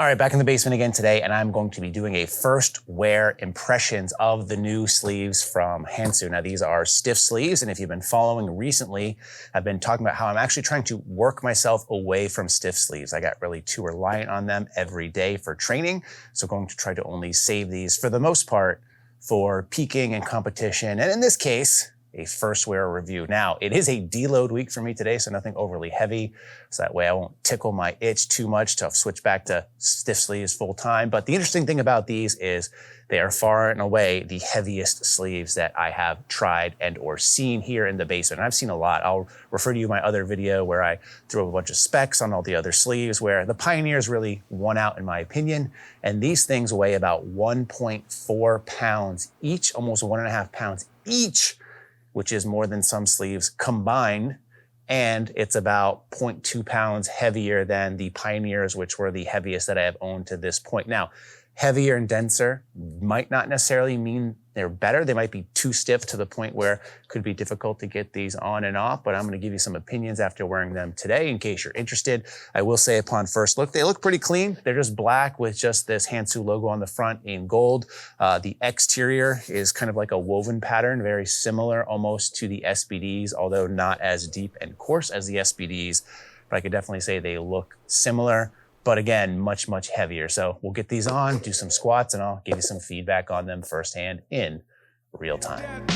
All right, back in the basement again today, and I'm going to be doing a first wear impressions of the new sleeves from Hansu. Now, these are stiff sleeves, and if you've been following recently, I've been talking about how I'm actually trying to work myself away from stiff sleeves. I got really too reliant on them every day for training, so going to try to only save these for the most part for peaking and competition, and in this case, a first wear review. Now, it is a deload week for me today, so nothing overly heavy, so that way I won't tickle my itch too much to switch back to stiff sleeves full time. But the interesting thing about these is they are far and away the heaviest sleeves that I have tried and or seen here in the basement. And I've seen a lot. I'll refer to you my other video where I threw a bunch of specs on all the other sleeves, where the Pioneers really won out in my opinion. And these things weigh about 1.4 pounds each, almost 1.5 pounds each, which is more than some sleeves combined. And it's about 0.2 pounds heavier than the Pioneers, which were the heaviest that I have owned to this point. Now, heavier and denser might not necessarily mean they're better. They might be too stiff to the point where it could be difficult to get these on and off, but I'm gonna give you some opinions after wearing them today in case you're interested. I will say upon first look, they look pretty clean. They're just black with just this Hansu logo on the front in gold. The exterior is kind of like a woven pattern, very similar almost to the SBDs, although not as deep and coarse as the SBDs, but I could definitely say they look similar. But again, much, much heavier. So we'll get these on, do some squats, and I'll give you some feedback on them firsthand in real time.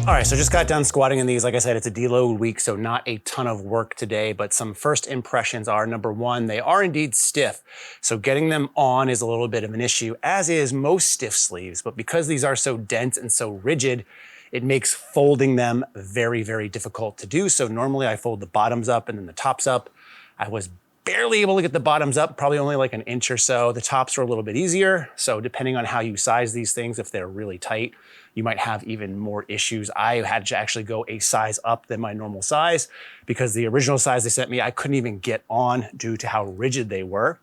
All right, so just got done squatting in these. Like I said, it's a deload week, so not a ton of work today, but some first impressions are, number one, they are indeed stiff. So getting them on is a little bit of an issue, as is most stiff sleeves, but because these are so dense and so rigid, it makes folding them very, very difficult to do. So normally I fold the bottoms up and then the tops up. I was barely able to get the bottoms up, probably only like an inch or so. The tops are a little bit easier. So depending on how you size these things, if they're really tight, you might have even more issues. I had to actually go a size up than my normal size because the original size they sent me, I couldn't even get on due to how rigid they were.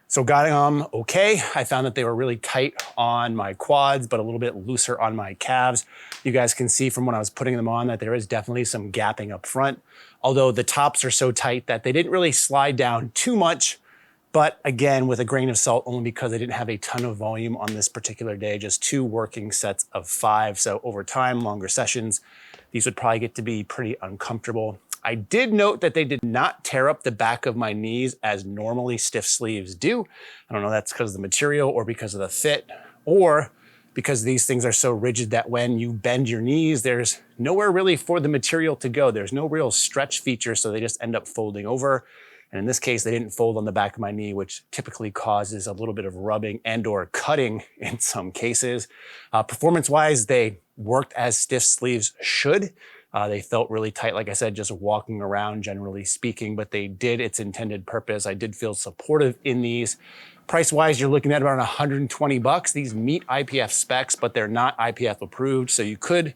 So got them okay. I found that they were really tight on my quads, but a little bit looser on my calves. You guys can see from when I was putting them on that there is definitely some gapping up front, although the tops are so tight that they didn't really slide down too much. But again, with a grain of salt, only because I didn't have a ton of volume on this particular day, just 2 working sets of 5. So over time, longer sessions, these would probably get to be pretty uncomfortable. I did note that they did not tear up the back of my knees as normally stiff sleeves do. I don't know if that's because of the material or because of the fit, or because these things are so rigid that when you bend your knees, there's nowhere really for the material to go. There's no real stretch feature, so they just end up folding over. And in this case, they didn't fold on the back of my knee, which typically causes a little bit of rubbing and or cutting in some cases. Performance-wise, they worked as stiff sleeves should. They felt really tight, like I said, just walking around, generally speaking, but they did its intended purpose. I did feel supportive in these. Price-wise, you're looking at around 120 bucks. These meet IPF specs, but they're not IPF approved, so you could,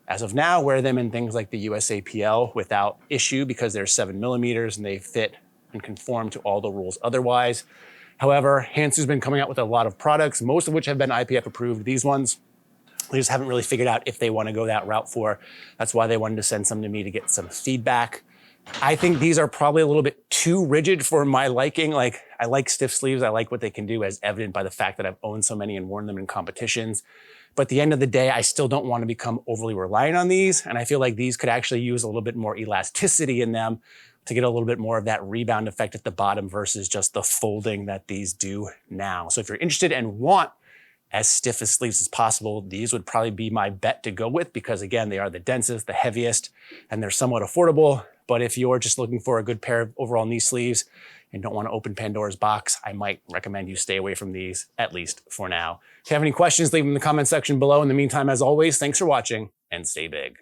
as of now, wear them in things like the USAPL without issue because they're 7 millimeters and they fit and conform to all the rules otherwise. However, Hansu's been coming out with a lot of products, most of which have been IPF approved. These ones, they just haven't really figured out if they want to go that route for. That's why they wanted to send some to me to get some feedback. I think these are probably a little bit too rigid for my liking. Like, I like stiff sleeves. I like what they can do, as evident by the fact that I've owned so many and worn them in competitions. But at the end of the day, I still don't want to become overly reliant on these. And I feel like these could actually use a little bit more elasticity in them to get a little bit more of that rebound effect at the bottom versus just the folding that these do now. So if you're interested and want as stiff as sleeves as possible, these would probably be my bet to go with because again, they are the densest, the heaviest, and they're somewhat affordable. But if you're just looking for a good pair of overall knee sleeves and don't want to open Pandora's box, I might recommend you stay away from these, at least for now. If you have any questions, leave them in the comment section below. In the meantime, as always, thanks for watching and stay big.